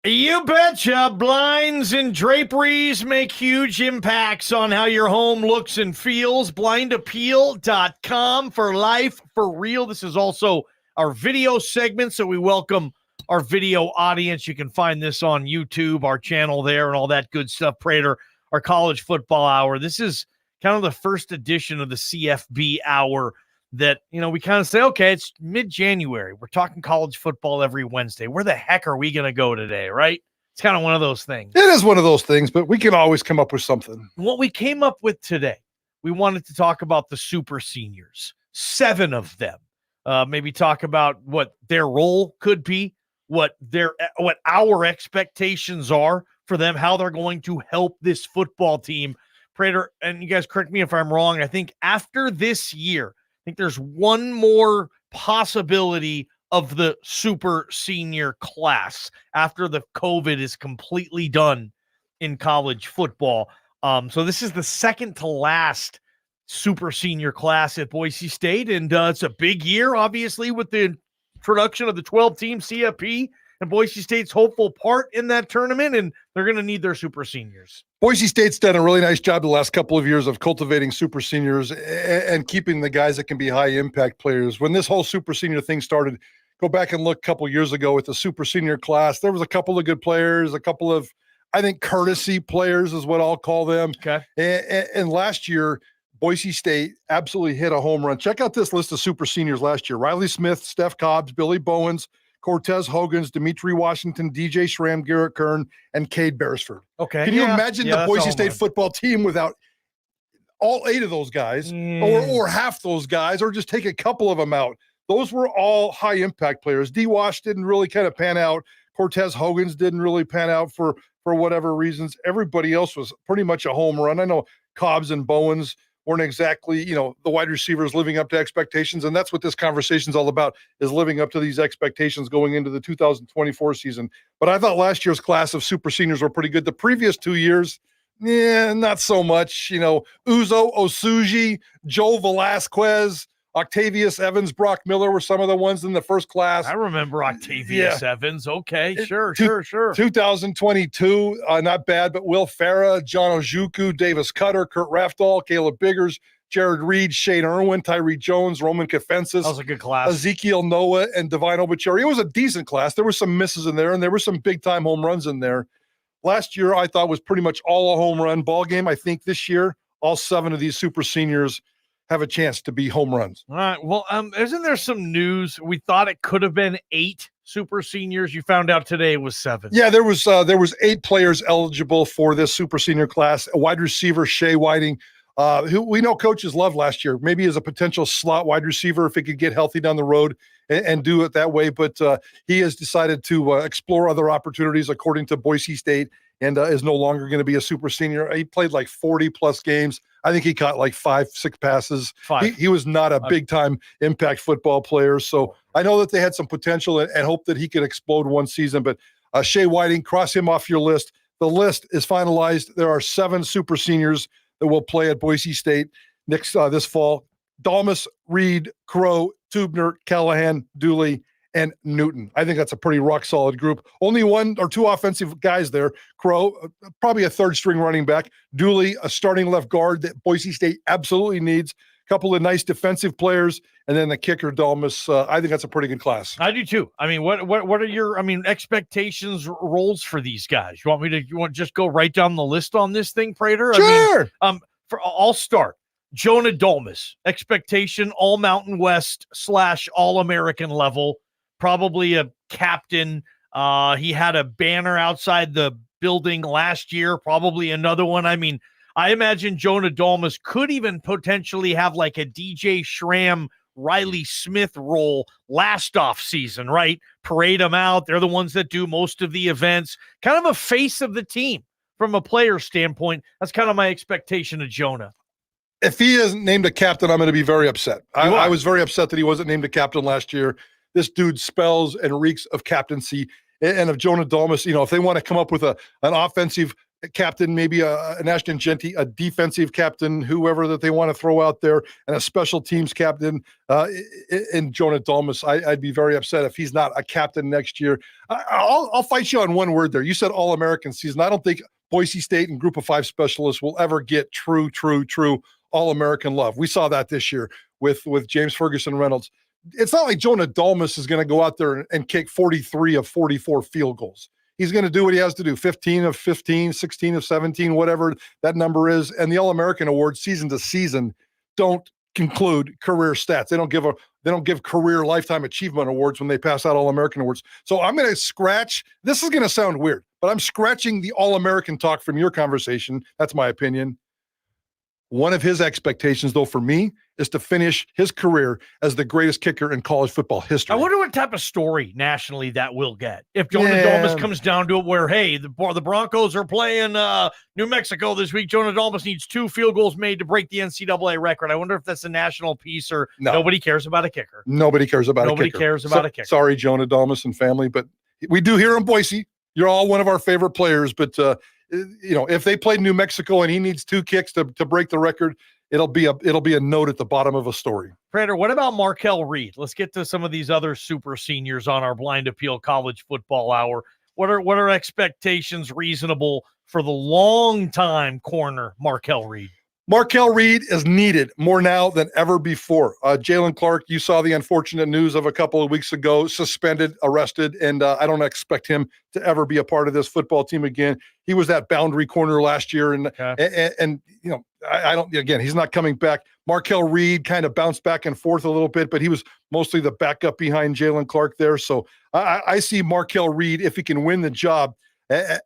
You betcha. Blinds and draperies make huge impacts on how your home looks and feels. Blindappeal.com for life, for real. This is also our video segment, so we welcome our video audience. You can find this on YouTube, our channel there, and all that good stuff. Prater, our college football hour. This is kind of the first edition of the CFB hour that, we kind of say, okay, it's mid-January. We're talking college football every Wednesday. Where the heck are we going to go today, right? It's kind of one of those things. It is one of those things, but we can always come up with something. What we came up with today, we wanted to talk about the super seniors, 7 of them. Maybe talk about what their role could be, what our expectations are for them, how they're going to help this football team. Prater, and you guys correct me if I'm wrong, I think after this year, I think there's one more possibility of the super senior class after the COVID is completely done in college football. So this is the second to last super senior class at Boise State, and it's a big year, obviously, with the introduction of the 12-team CFP and Boise State's hopeful part in that tournament, and they're going to need their super seniors. Boise State's done a really nice job the last couple of years of cultivating super seniors and keeping the guys that can be high impact players. When this whole super senior thing started, go back and look a couple of years ago with the super senior class, there was a couple of good players, a couple of, I think, courtesy players is what I'll call them. Okay. And last year, Boise State absolutely hit a home run. Check out this list of super seniors last year. Riley Smith, Steph Cobbs, Billy Bowens, Cortez Hogans, Dimitri Washington, DJ Schramm, Garrett Kern, and Cade Beresford. Okay. Can you imagine the Boise State football team without all 8 of those guys or half those guys, or just take a couple of them out? Those were all high impact players. D Wash didn't really kind of pan out. Cortez Hogans didn't really pan out for whatever reasons. Everybody else was pretty much a home run. I know Cobbs and Bowens weren't exactly, the wide receivers living up to expectations. And that's what this conversation is all about, is living up to these expectations going into the 2024 season. But I thought last year's class of super seniors were pretty good. The previous 2 years, not so much. Uzo Osuji, Joe Velasquez, Octavius Evans, Brock Miller were some of the ones in the first class. I remember Octavius Evans. Okay, sure. 2022, not bad, but Will Farah, John Ojukwu, Davis Cutter, Kurt Rafdal, Caleb Biggers, Jared Reed, Shane Irwin, Tyree Jones, Roman Kafensis. That was a good class. Ezekiel Noah, and Divine Obacheri. It was a decent class. There were some misses in there, and there were some big-time home runs in there. Last year, I thought was pretty much all a home run ball game. I think this year, all 7 of these super seniors have a chance to be home runs. All right. Well, isn't there some news? We thought it could have been 8 super seniors. You found out today it was 7. Yeah, there was 8 players eligible for this super senior class. A wide receiver, Shea Whiting, who we know coaches loved last year, maybe as a potential slot wide receiver if he could get healthy down the road and do it that way. But he has decided to explore other opportunities according to Boise State, and is no longer going to be a super senior. He played like 40-plus games. I think he caught like 5-6 passes. He was not a big-time impact football player. So I know that they had some potential and hope that he could explode one season. But Shea Whiting, cross him off your list. The list is finalized. There are 7 super seniors that will play at Boise State this fall. Dalmas, Reed, Crow, Tubner, Callahan, Dooley, and Newton. I think that's a pretty rock-solid group. Only 1 or 2 offensive guys there. Crow, probably a third-string running back. Dooley, a starting left guard that Boise State absolutely needs. A couple of nice defensive players, and then the kicker, Dalmas. I think that's a pretty good class. I do too. I mean, what are your expectations, roles for these guys? You want to just go right down the list on this thing, Prater? Sure. I'll start. Jonah Dolmas, expectation all Mountain West / All-American level. Probably a captain. He had a banner outside the building last year, probably another one. I mean, I imagine Jonah Dolmas could even potentially have like a DJ Schramm, Riley Smith role last off season, right? Parade them out. They're the ones that do most of the events. Kind of a face of the team from a player standpoint. That's kind of my expectation of Jonah. If he isn't named a captain, I'm going to be very upset. I was very upset that he wasn't named a captain last year. This dude spells and reeks of captaincy. And of Jonah Dolmas, if they want to come up with an offensive captain, maybe an Ashton Genty, a defensive captain, whoever that they want to throw out there, and a special teams captain in Jonah Dalmas. I'd be very upset if he's not a captain next year. I'll fight you on one word there. You said All-American season. I don't think Boise State and Group of Five specialists will ever get true All-American love. We saw that this year with James Ferguson Reynolds. It's not like Jonah Dalmas is going to go out there and kick 43 of 44 field goals. He's going to do what he has to do, 15 of 15, 16 of 17, whatever that number is. And the All-American Awards season to season don't conclude career stats. They don't give career lifetime achievement awards when they pass out All-American Awards. So I'm going to scratch. This is going to sound weird, but I'm scratching the All-American talk from your conversation. That's my opinion. One of his expectations, though, for me, is to finish his career as the greatest kicker in college football history. I wonder what type of story nationally that will get. If Jonah Dalmas comes down to it where, hey, the Broncos are playing New Mexico this week, Jonah Dalmas needs 2 field goals made to break the NCAA record. I wonder if that's a national piece or nobody cares about a kicker. Nobody cares about a kicker. Nobody cares about a kicker. Sorry, Jonah Dalmas and family, but we do here in Boise. You're all one of our favorite players, but if they played New Mexico and he needs 2 kicks to break the record, it'll be a note at the bottom of a story. Prater, what about Markel Reed? Let's get to some of these other super seniors on our Blind Appeal College Football Hour. What are expectations reasonable for the long-time corner Markel Reed? Markel Reed is needed more now than ever before. Jalen Clark, you saw the unfortunate news of a couple of weeks ago, suspended, arrested, and I don't expect him to ever be a part of this football team again. He was that boundary corner last year, and I don't. Again, he's not coming back. Markel Reed kind of bounced back and forth a little bit, but he was mostly the backup behind Jalen Clark there. So I see Markel Reed, if he can win the job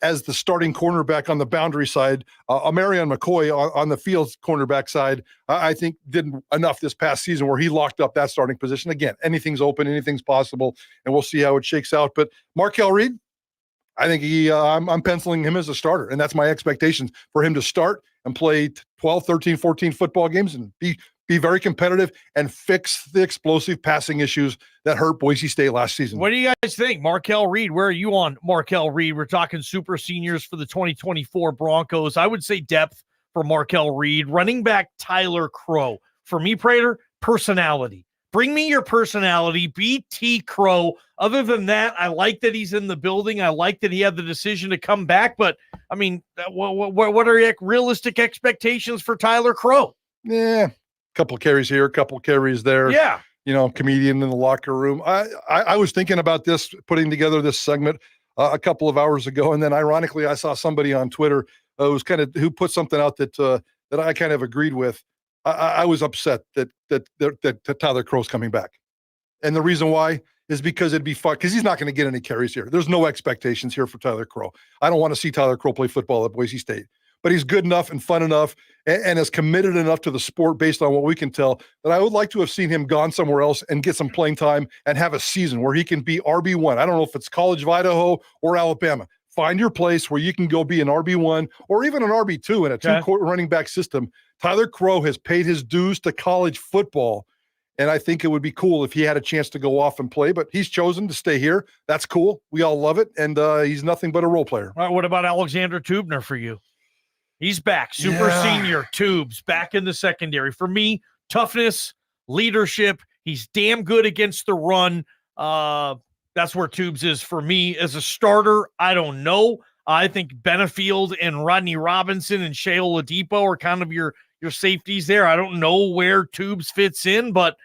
as the starting cornerback on the boundary side. Marion McCoy on the field cornerback side, I think did enough this past season where he locked up that starting position. Again, anything's open, anything's possible, and we'll see how it shakes out. But Markel Reed, I think I'm penciling him as a starter, and that's my expectations for him to start and play 12, 13, 14 football games and be very competitive and fix the explosive passing issues that hurt Boise State last season. What do you guys think? Markel Reed, where are you on Markel Reed? We're talking super seniors for the 2024 Broncos. I would say depth for Markel Reed. Running back Tyler Crow. For me, Prater, personality. Bring me your personality. BT Crow. Other than that, I like that he's in the building. I like that he had the decision to come back. But, I mean, what are your realistic expectations for Tyler Crow? Yeah, couple carries here, couple carries there. Yeah. Comedian in the locker room. I was thinking about this, putting together this segment a couple of hours ago. And then ironically, I saw somebody on Twitter who put something out that I kind of agreed with. I was upset that Tyler Crow's coming back. And the reason why is because it'd be fun, because he's not going to get any carries here. There's no expectations here for Tyler Crow. I don't want to see Tyler Crow play football at Boise State. But he's good enough and fun enough and is committed enough to the sport based on what we can tell that I would like to have seen him gone somewhere else and get some playing time and have a season where he can be RB1. I don't know if it's College of Idaho or Alabama. Find your place where you can go be an RB1 or even an RB2 in a two-court running back system. Tyler Crow has paid his dues to college football, and I think it would be cool if he had a chance to go off and play, but he's chosen to stay here. That's cool. We all love it, and he's nothing but a role player. All right, what about Alexander Tubner for you? He's back. Super senior Tubes back in the secondary. For me, toughness, leadership. He's damn good against the run. That's where Tubes is for me. As a starter, I don't know. I think Benefield and Rodney Robinson and Shea Oladipo are kind of your safeties there. I don't know where Tubes fits in, but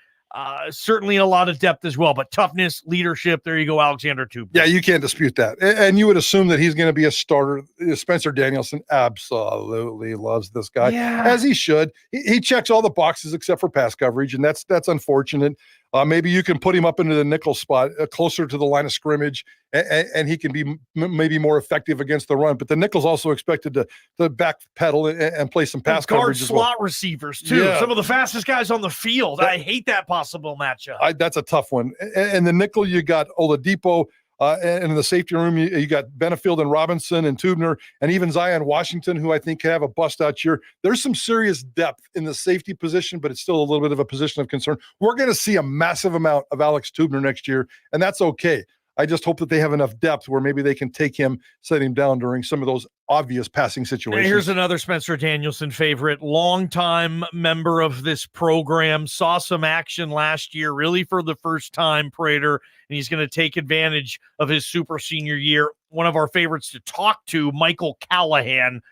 certainly a lot of depth as well. But toughness, leadership, there you go, Alexander Tubes. Yeah, you can't dispute that. And you would assume that he's going to be a starter. Spencer Danielson absolutely loves this guy, as he should. He checks all the boxes except for pass coverage, and that's unfortunate. Maybe you can put him up into the nickel spot closer to the line of scrimmage, and he can be maybe more effective against the run. But the nickel's also expected to backpedal and play some pass coverage as well. Slot receivers, too. Yeah. Some of the fastest guys on the field. I hate that possible matchup. That's a tough one. And the nickel, you got Oladipo. And in the safety room, you got Benefield and Robinson and Tubner and even Zion Washington, who I think have a bust-out year. There's some serious depth in the safety position, but it's still a little bit of a position of concern. We're going to see a massive amount of Alex Tubner next year, and that's okay. I just hope that they have enough depth where maybe they can take him, set him down during some of those obvious passing situations. Here's another Spencer Danielson favorite, longtime member of this program, saw some action last year, really for the first time, Prater, and he's going to take advantage of his super senior year. One of our favorites to talk to, Michael Callahan.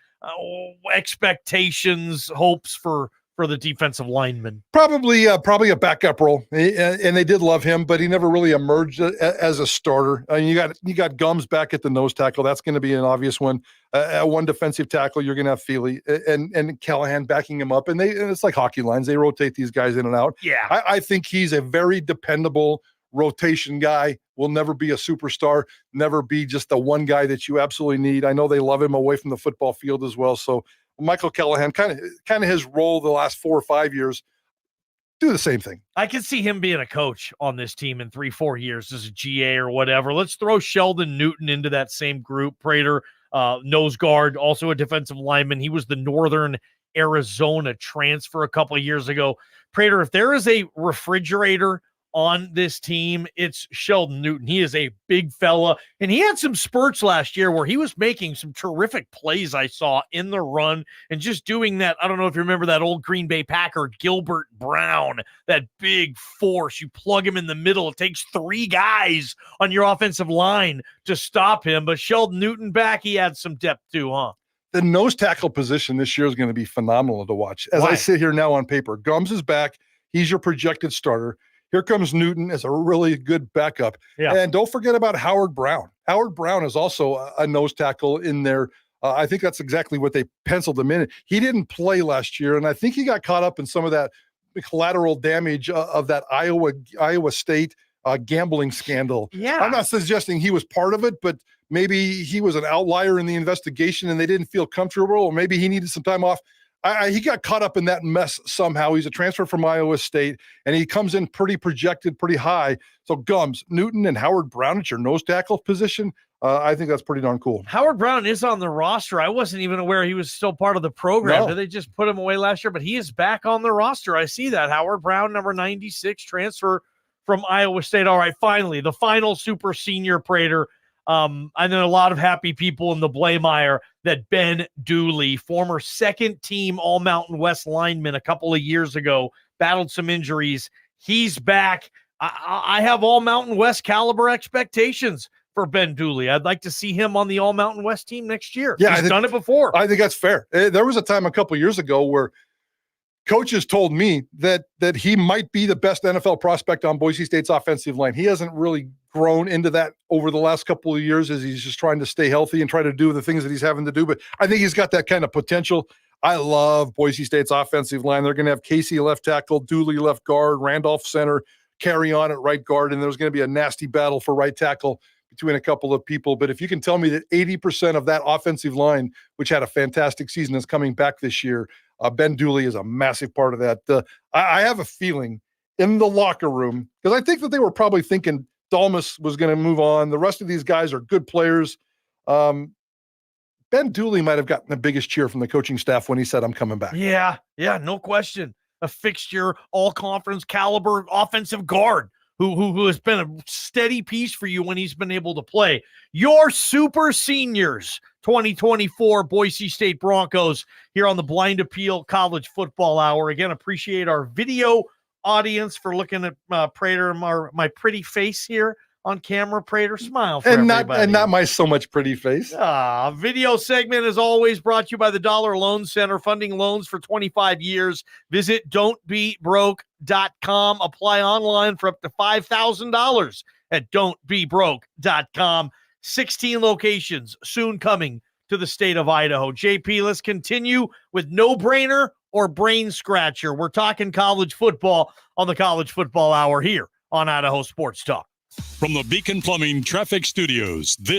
Expectations, hopes for the defensive lineman. Probably a backup role, and they did love him, but he never really emerged as a starter. You got Gums back at the nose tackle. That's going to be an obvious one. One defensive tackle, you're going to have Feely and Callahan backing him up, and it's like hockey lines. They rotate these guys in and out. Yeah, I think he's a very dependable rotation guy. Will never be a superstar, never be just the one guy that you absolutely need. I know they love him away from the football field as well. So Michael Callahan, kind of his role the last 4 or 5 years, do the same thing. I can see him being a coach on this team in 3-4 years as a GA or whatever. Let's throw Sheldon Newton into that same group. Prater, nose guard, also a defensive lineman. He was the Northern Arizona transfer a couple of years ago. Prater, if there is a refrigerator on this team, it's Sheldon Newton. He is a big fella, and he had some spurts last year where he was making some terrific plays I saw in the run and just doing that. I don't know if you remember that old Green Bay Packer, Gilbert Brown, that big force. You plug him in the middle. It takes 3 guys on your offensive line to stop him, but Sheldon Newton back, he had some depth too, huh? The nose tackle position this year is going to be phenomenal to watch. As I sit here now on paper, Gums is back. He's your projected starter. Here comes Newton as a really good backup. Yeah. And don't forget about Howard Brown. Howard Brown is also a nose tackle in there. I think that's exactly what they penciled him in. He didn't play last year, and I think he got caught up in some of that collateral damage of that Iowa State gambling scandal. Yeah. I'm not suggesting he was part of it, but maybe he was an outlier in the investigation and they didn't feel comfortable, or maybe he needed some time off. He got caught up in that mess somehow. He's a transfer from Iowa State, and he comes in pretty projected, pretty high. So Gums, Newton, and Howard Brown at your nose tackle position, I think that's pretty darn cool. Howard Brown is on the roster. I wasn't even aware he was still part of the program. No. Did they just put him away last year? But he is back on the roster. I see that. Howard Brown, number 96, transfer from Iowa State. All right, finally, the final super senior, Prater. I know a lot of happy people in the Blameyer that Ben Dooley, former second-team All-Mountain West lineman a couple of years ago, battled some injuries. He's back. I have All-Mountain West caliber expectations for Ben Dooley. I'd like to see him on the All-Mountain West team next year. Yeah, he's done it before. I think that's fair. There was a time a couple of years ago where coaches told me that he might be the best NFL prospect on Boise State's offensive line. He hasn't really grown into that over the last couple of years as he's just trying to stay healthy and try to do the things that he's having to do. But I think he's got that kind of potential. I love Boise State's offensive line. They're going to have Casey left tackle, Dooley left guard, Randolph center, carry on at right guard, and there's going to be a nasty battle for right tackle between a couple of people. But if you can tell me that 80% of that offensive line, which had a fantastic season, is coming back this year, Ben Dooley is a massive part of that. I have a feeling in the locker room, because I think that they were probably thinking Dalmas was going to move on. The rest of these guys are good players. Ben Dooley might have gotten the biggest cheer from the coaching staff when he said, "I'm coming back." Yeah, no question. A fixture, all-conference caliber offensive guard who has been a steady piece for you when he's been able to play. Your super seniors, 2024 Boise State Broncos, here on the Blind Appeal College Football Hour. Again, appreciate our video audience for looking at Prater and my pretty face here on camera. Prater, smile for everybody. And not my so much pretty face. Video segment is always brought to you by the Dollar Loan Center, funding loans for 25 years. Visit don'tbebroke.com. Apply online for up to $5,000 at don'tbebroke.com. 16 locations soon coming to the state of Idaho. JP, let's continue with no-brainer or brain scratcher. We're talking college football on the College Football Hour here on Idaho Sports Talk. From the Beacon Plumbing Traffic Studios, this